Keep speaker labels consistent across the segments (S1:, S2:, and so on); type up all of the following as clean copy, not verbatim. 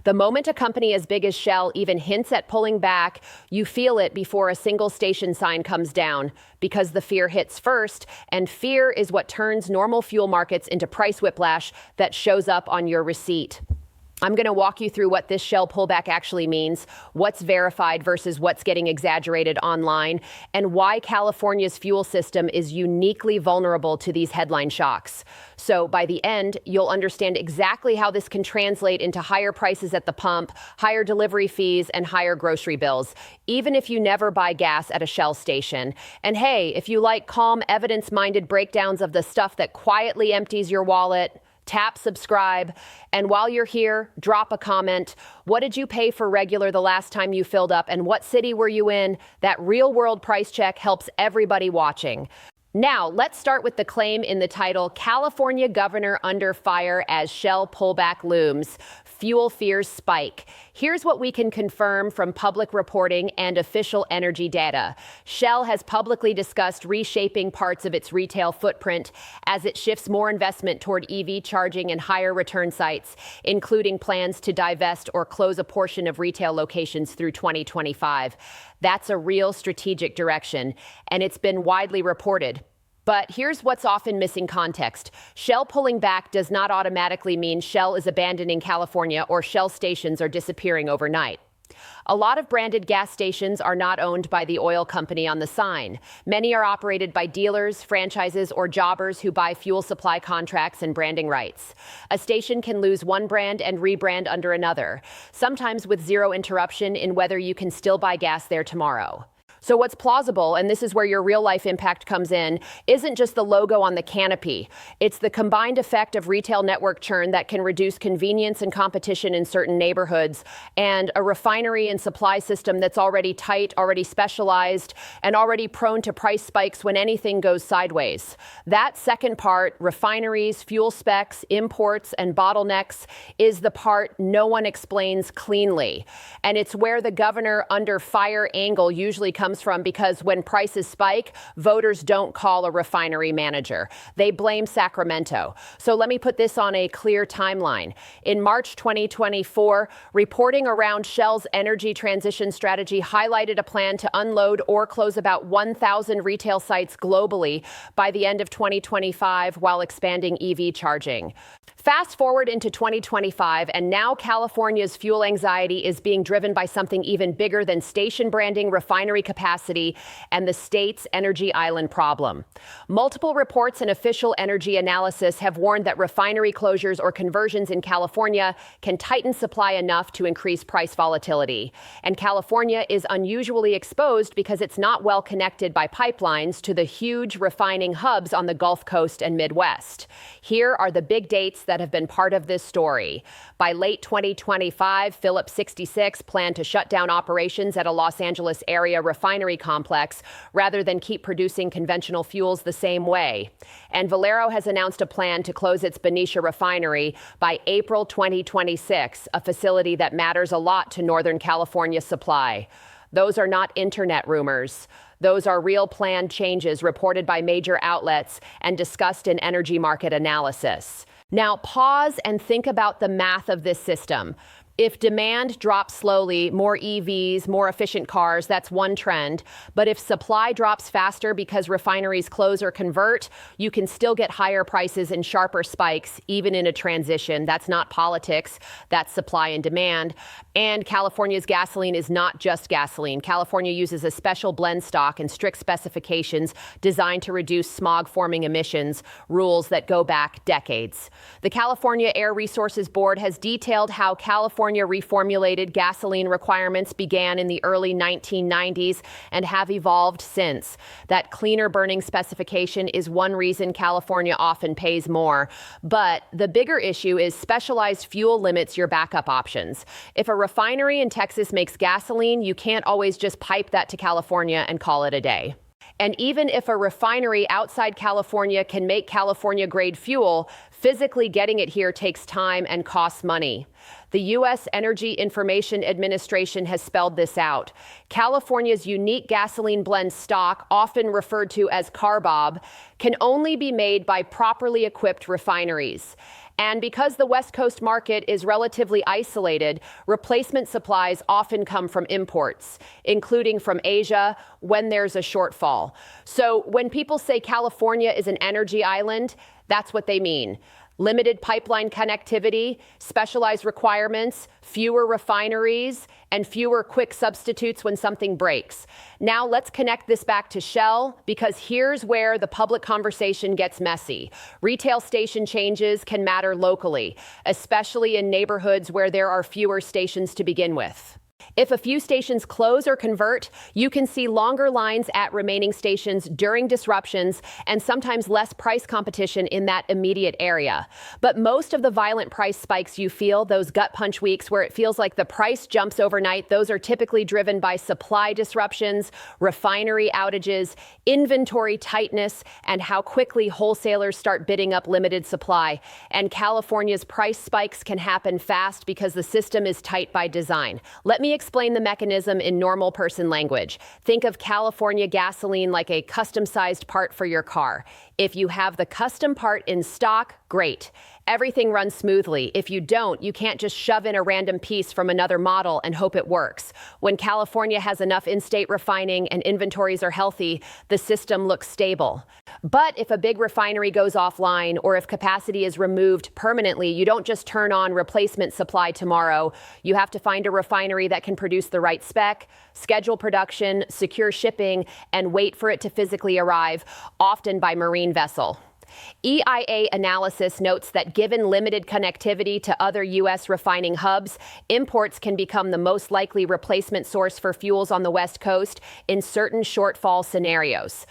S1: The moment a company as big as Shell even hints at pulling back, you feel it before a single station sign comes down, because the fear hits first, and fear is what turns normal fuel markets into price whiplash that shows up on your receipt. I'm going to walk you through what this Shell pullback actually means, what's verified versus what's getting exaggerated online, and why California's fuel system is uniquely vulnerable to these headline shocks. So by the end, you'll understand exactly how this can translate into higher prices at the pump, higher delivery fees, and higher grocery bills, even if you never buy gas at a Shell station. And hey, if you like calm, evidence-minded breakdowns of the stuff that quietly empties your wallet, tap subscribe, and while you're here, drop a comment. What did you pay for regular the last time you filled up, and what city were you in? That real-world price check helps everybody watching. Now, let's start with the claim in the title, California Governor Under Fire as Shell Pullback Looms. Fuel fears spike. Here's what we can confirm from public reporting and official energy data. Shell has publicly discussed reshaping parts of its retail footprint as it shifts more investment toward EV charging and higher return sites, including plans to divest or close a portion of retail locations through 2025. That's a real strategic direction, and it's been widely reported. But here's what's often missing context. Shell pulling back does not automatically mean Shell is abandoning California or Shell stations are disappearing overnight. A lot of branded gas stations are not owned by the oil company on the sign. Many are operated by dealers, franchises, or jobbers who buy fuel supply contracts and branding rights. A station can lose one brand and rebrand under another, sometimes with zero interruption in whether you can still buy gas there tomorrow. So what's plausible, and this is where your real-life impact comes in, isn't just the logo on the canopy. It's the combined effect of retail network churn that can reduce convenience and competition in certain neighborhoods, and a refinery and supply system that's already tight, already specialized, and already prone to price spikes when anything goes sideways. That second part, refineries, fuel specs, imports, and bottlenecks, is the part no one explains cleanly. And it's where the governor under fire angle usually comes from, because when prices spike, voters don't call a refinery manager. They blame Sacramento. So let me put this on a clear timeline. In March 2024, reporting around Shell's energy transition strategy highlighted a plan to unload or close about 1,000 retail sites globally by the end of 2025 while expanding EV charging. Fast forward into 2025, and now California's fuel anxiety is being driven by something even bigger than station branding, refinery capacity, and the state's energy island problem. Multiple reports and official energy analysis have warned that refinery closures or conversions in California can tighten supply enough to increase price volatility. And California is unusually exposed because it's not well connected by pipelines to the huge refining hubs on the Gulf Coast and Midwest. Here are the big dates that have been part of this story. By late 2025, Phillips 66 planned to shut down operations at a Los Angeles area refinery complex rather than keep producing conventional fuels the same way. And Valero has announced a plan to close its Benicia refinery by April 2026, a facility that matters a lot to Northern California supply. Those are not internet rumors. Those are real planned changes reported by major outlets and discussed in energy market analysis. Now, pause and think about the math of this system. If demand drops slowly, more EVs, more efficient cars, that's one trend. But if supply drops faster because refineries close or convert, you can still get higher prices and sharper spikes, even in a transition. That's not politics, that's supply and demand. And California's gasoline is not just gasoline. California uses a special blend stock and strict specifications designed to reduce smog-forming emissions, rules that go back decades. The California Air Resources Board has detailed how California reformulated gasoline requirements began in the early 1990s and have evolved since. That cleaner burning specification is one reason California often pays more. But the bigger issue is specialized fuel limits your backup options. If a refinery in Texas makes gasoline, you can't always just pipe that to California and call it a day. And even if a refinery outside California can make California-grade fuel, physically getting it here takes time and costs money. The U.S. Energy Information Administration has spelled this out. California's unique gasoline blend stock, often referred to as CARBOB, can only be made by properly equipped refineries. And because the West Coast market is relatively isolated, replacement supplies often come from imports, including from Asia when there's a shortfall. So when people say California is an energy island, that's what they mean. Limited pipeline connectivity, specialized requirements, fewer refineries, and fewer quick substitutes when something breaks. Now let's connect this back to Shell, because here's where the public conversation gets messy. Retail station changes can matter locally, especially in neighborhoods where there are fewer stations to begin with. If a few stations close or convert, you can see longer lines at remaining stations during disruptions and sometimes less price competition in that immediate area. But most of the violent price spikes you feel, those gut punch weeks where it feels like the price jumps overnight, those are typically driven by supply disruptions, refinery outages, inventory tightness, and how quickly wholesalers start bidding up limited supply. And California's price spikes can happen fast because the system is tight by design. Let me explain the mechanism in normal person language. Think of California gasoline like a custom-sized part for your car. If you have the custom part in stock, great. Everything runs smoothly. If you don't, you can't just shove in a random piece from another model and hope it works. When California has enough in-state refining and inventories are healthy, the system looks stable. But if a big refinery goes offline or if capacity is removed permanently, you don't just turn on replacement supply tomorrow. You have to find a refinery that can produce the right spec, schedule production, secure shipping, and wait for it to physically arrive, often by marine vessel. EIA analysis notes that given limited connectivity to other U.S. refining hubs, imports can become the most likely replacement source for fuels on the West Coast in certain shortfall scenarios.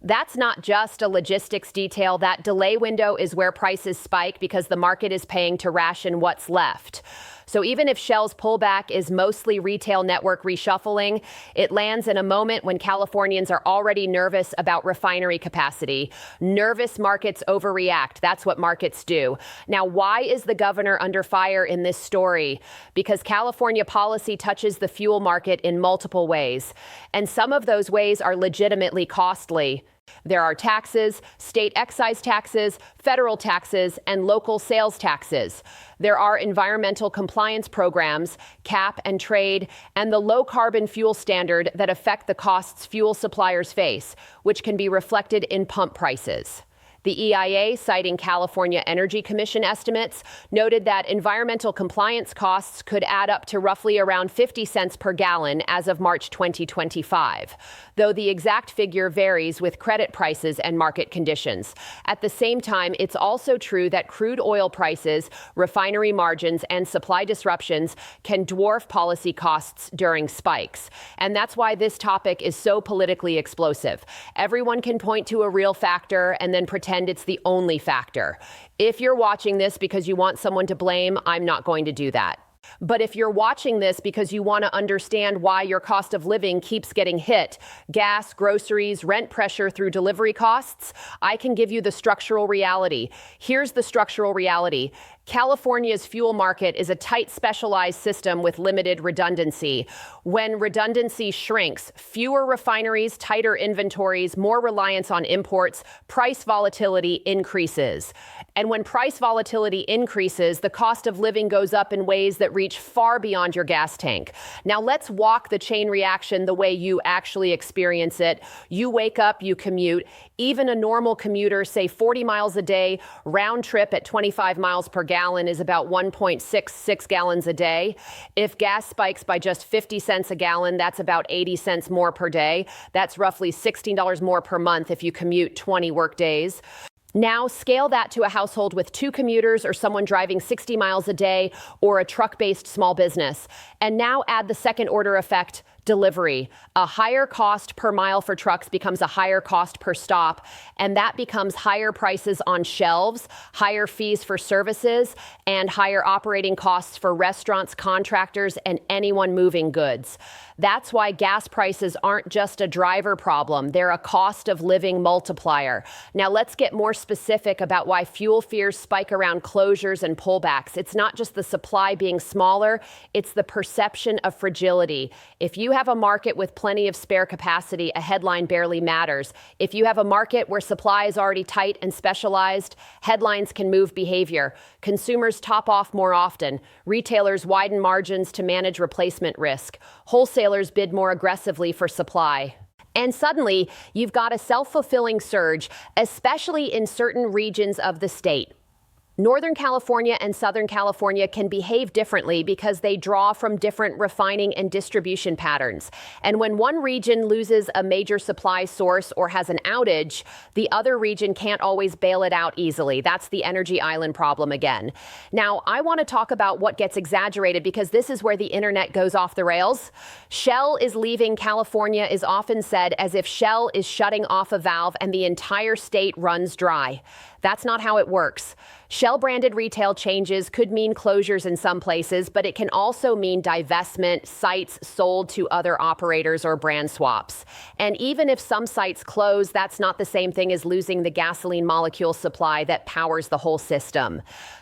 S1: That's not just a logistics detail. That delay window is where prices spike because the market is paying to ration what's left. So even if Shell's pullback is mostly retail network reshuffling, it lands in a moment when Californians are already nervous about refinery capacity. Nervous markets overreact. That's what markets do. Now, why is the governor under fire in this story? Because California policy touches the fuel market in multiple ways, and some of those ways are legitimately costly. There are taxes, state excise taxes, federal taxes, and local sales taxes. There are environmental compliance programs, cap and trade, and the low-carbon fuel standard that affect the costs fuel suppliers face, which can be reflected in pump prices. The EIA, citing California Energy Commission estimates, noted that environmental compliance costs could add up to roughly around 50 cents per gallon as of March 2025, though the exact figure varies with credit prices and market conditions. At the same time, it's also true that crude oil prices, refinery margins, and supply disruptions can dwarf policy costs during spikes. And that's why this topic is so politically explosive. Everyone can point to a real factor and then pretend it's the only factor. If you're watching this because you want someone to blame, I'm not going to do that. But if you're watching this because you want to understand why your cost of living keeps getting hit, gas, groceries, rent pressure through delivery costs, I can give you the structural reality. Here's the structural reality. California's fuel market is a tight, specialized system with limited redundancy. When redundancy shrinks, fewer refineries, tighter inventories, more reliance on imports, price volatility increases. And when price volatility increases, the cost of living goes up in ways that reach far beyond your gas tank. Now let's walk the chain reaction the way you actually experience it. You wake up, you commute. Even a normal commuter, say 40 miles a day, round trip at 25 miles per gallon is about 1.66 gallons a day. If gas spikes by just 50 cents a gallon, that's about 80 cents more per day. That's roughly $16 more per month if you commute 20 work days. Now scale that to a household with 2 commuters or someone driving 60 miles a day or a truck-based small business. And now add the second order effect, delivery. A higher cost per mile for trucks becomes a higher cost per stop, and that becomes higher prices on shelves, higher fees for services, and higher operating costs for restaurants, contractors, and anyone moving goods. That's why gas prices aren't just a driver problem. They're a cost of living multiplier. Now let's get more specific about why fuel fears spike around closures and pullbacks. It's not just the supply being smaller, it's the perception of fragility. If you have a market with plenty of spare capacity, a headline barely matters. If you have a market where supply is already tight and specialized, headlines can move behavior. Consumers top off more often. Retailers widen margins to manage replacement risk. Wholesalers bid more aggressively for supply. And suddenly, you've got a self-fulfilling surge, especially in certain regions of the state. Northern California and Southern California can behave differently because they draw from different refining and distribution patterns. And when one region loses a major supply source or has an outage, the other region can't always bail it out easily. That's the energy island problem again. Now, I want to talk about what gets exaggerated because this is where the internet goes off the rails. Shell is leaving California is often said as if Shell is shutting off a valve and the entire state runs dry. That's not how it works. Shell-branded retail changes could mean closures in some places, but it can also mean divestment, sites sold to other operators, or brand swaps. And even if some sites close, that's not the same thing as losing the gasoline molecule supply that powers the whole system.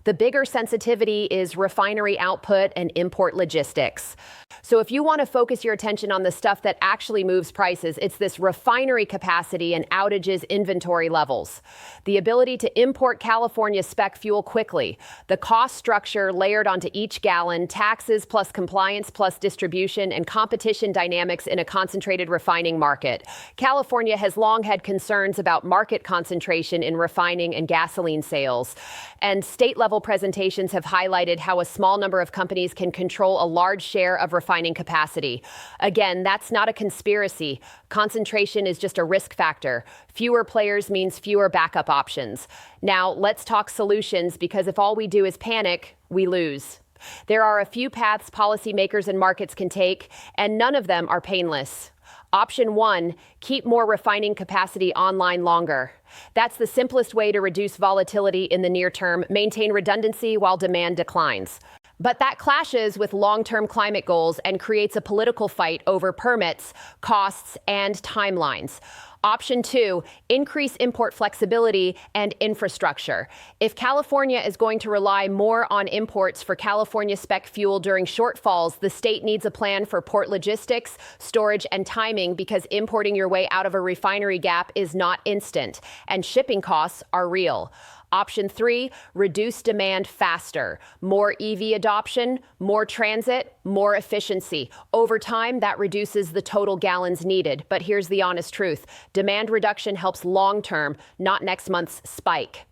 S1: The bigger sensitivity is refinery output and import logistics. So if you want to focus your attention on the stuff that actually moves prices, it's this refinery capacity and outages inventory levels. The ability to import California spec fuel quickly, the cost structure layered onto each gallon, taxes plus compliance plus distribution, and competition dynamics in a concentrated refining market. California has long had concerns about market concentration in refining and gasoline sales. And state-level presentations have highlighted how a small number of companies can control a large share of refining capacity. Again, that's not a conspiracy. Concentration is just a risk factor. Fewer players means fewer backup options. Now, let's talk solutions, because if all we do is panic, we lose. There are a few paths policymakers and markets can take, and none of them are painless. Option 1, keep more refining capacity online longer. That's the simplest way to reduce volatility in the near term, maintain redundancy while demand declines. But that clashes with long-term climate goals and creates a political fight over permits, costs, and timelines. Option 2, increase import flexibility and infrastructure. If California is going to rely more on imports for California spec fuel during shortfalls, the state needs a plan for port logistics, storage, and timing, because importing your way out of a refinery gap is not instant, and shipping costs are real. Option 3, reduce demand faster. More EV adoption, more transit, more efficiency. Over time, that reduces the total gallons needed. But here's the honest truth. Demand reduction helps long-term, not next month's spike.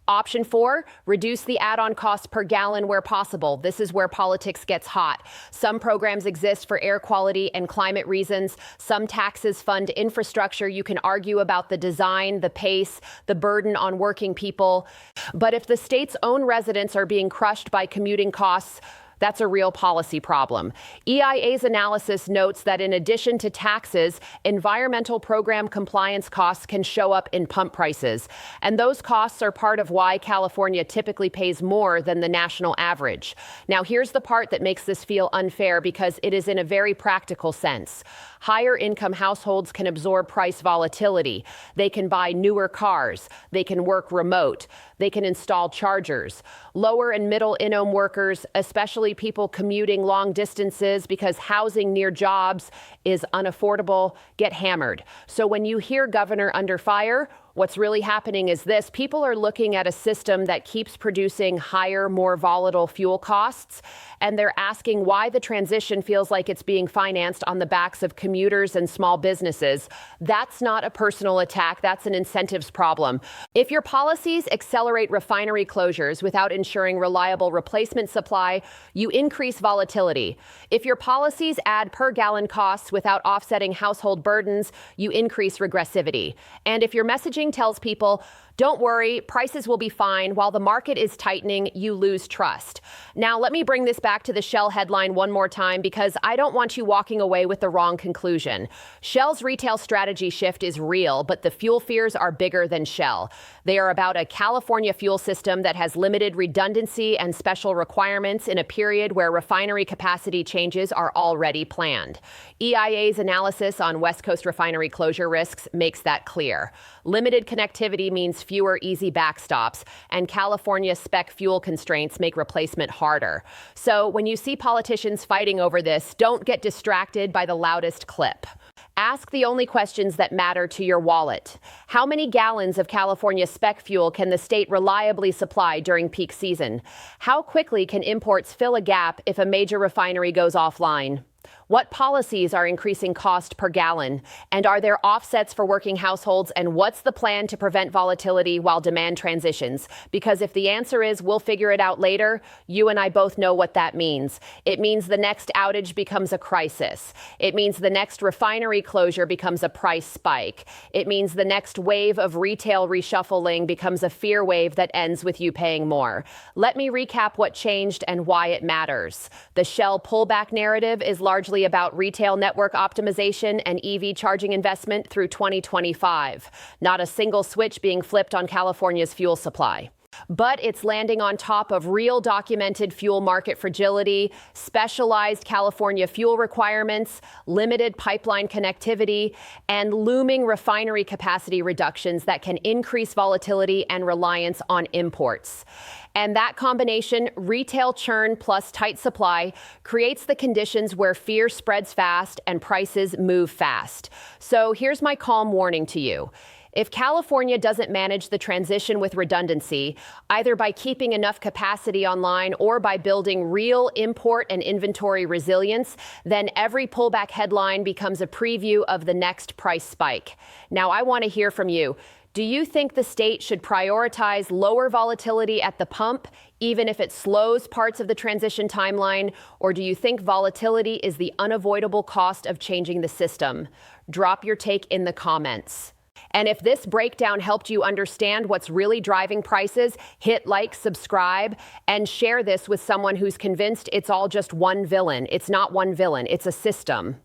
S1: Option 4, reduce the add-on cost per gallon where possible. This is where politics gets hot. Some programs exist for air quality and climate reasons. Some taxes fund infrastructure. You can argue about the design, the pace, the burden on working people. But if the state's own residents are being crushed by commuting costs, that's a real policy problem. EIA's analysis notes that in addition to taxes, environmental program compliance costs can show up in pump prices. And those costs are part of why California typically pays more than the national average. Now, here's the part that makes this feel unfair, because it is in a very practical sense. Higher income households can absorb price volatility. They can buy newer cars. They can work remote. They can install chargers. Lower and middle income workers, especially people commuting long distances because housing near jobs is unaffordable, get hammered. So when you hear governor under fire, what's really happening is this: people are looking at a system that keeps producing higher, more volatile fuel costs, and they're asking why the transition feels like it's being financed on the backs of commuters and small businesses. That's not a personal attack. That's an incentives problem. If your policies accelerate refinery closures without ensuring reliable replacement supply, you increase volatility. If your policies add per gallon costs without offsetting household burdens, you increase regressivity. And if your messaging tells people, don't worry, prices will be fine, while the market is tightening, you lose trust. Now, let me bring this back to the Shell headline one more time, because I don't want you walking away with the wrong conclusion. Shell's retail strategy shift is real, but the fuel fears are bigger than Shell. They are about a California fuel system that has limited redundancy and special requirements in a period where refinery capacity changes are already planned. EIA's analysis on West Coast refinery closure risks makes that clear. Limited connectivity means fewer easy backstops, and California spec fuel constraints make replacement harder. So when you see politicians fighting over this, don't get distracted by the loudest clip. Ask the only questions that matter to your wallet. How many gallons of California spec fuel can the state reliably supply during peak season? How quickly can imports fill a gap if a major refinery goes offline? What policies are increasing cost per gallon? And are there offsets for working households? And what's the plan to prevent volatility while demand transitions? Because if the answer is we'll figure it out later, you and I both know what that means. It means the next outage becomes a crisis. It means the next refinery closure becomes a price spike. It means the next wave of retail reshuffling becomes a fear wave that ends with you paying more. Let me recap what changed and why it matters. The Shell pullback narrative is largely about retail network optimization and EV charging investment through 2025, not a single switch being flipped on California's fuel supply. But it's landing on top of real documented fuel market fragility, specialized California fuel requirements, limited pipeline connectivity, and looming refinery capacity reductions that can increase volatility and reliance on imports. And that combination, retail churn plus tight supply, creates the conditions where fear spreads fast and prices move fast. So here's my calm warning to you. If California doesn't manage the transition with redundancy, either by keeping enough capacity online or by building real import and inventory resilience, then every pullback headline becomes a preview of the next price spike. Now, I want to hear from you. Do you think the state should prioritize lower volatility at the pump, even if it slows parts of the transition timeline? Or do you think volatility is the unavoidable cost of changing the system? Drop your take in the comments. And if this breakdown helped you understand what's really driving prices, hit like, subscribe, and share this with someone who's convinced it's all just one villain. It's not one villain, it's a system.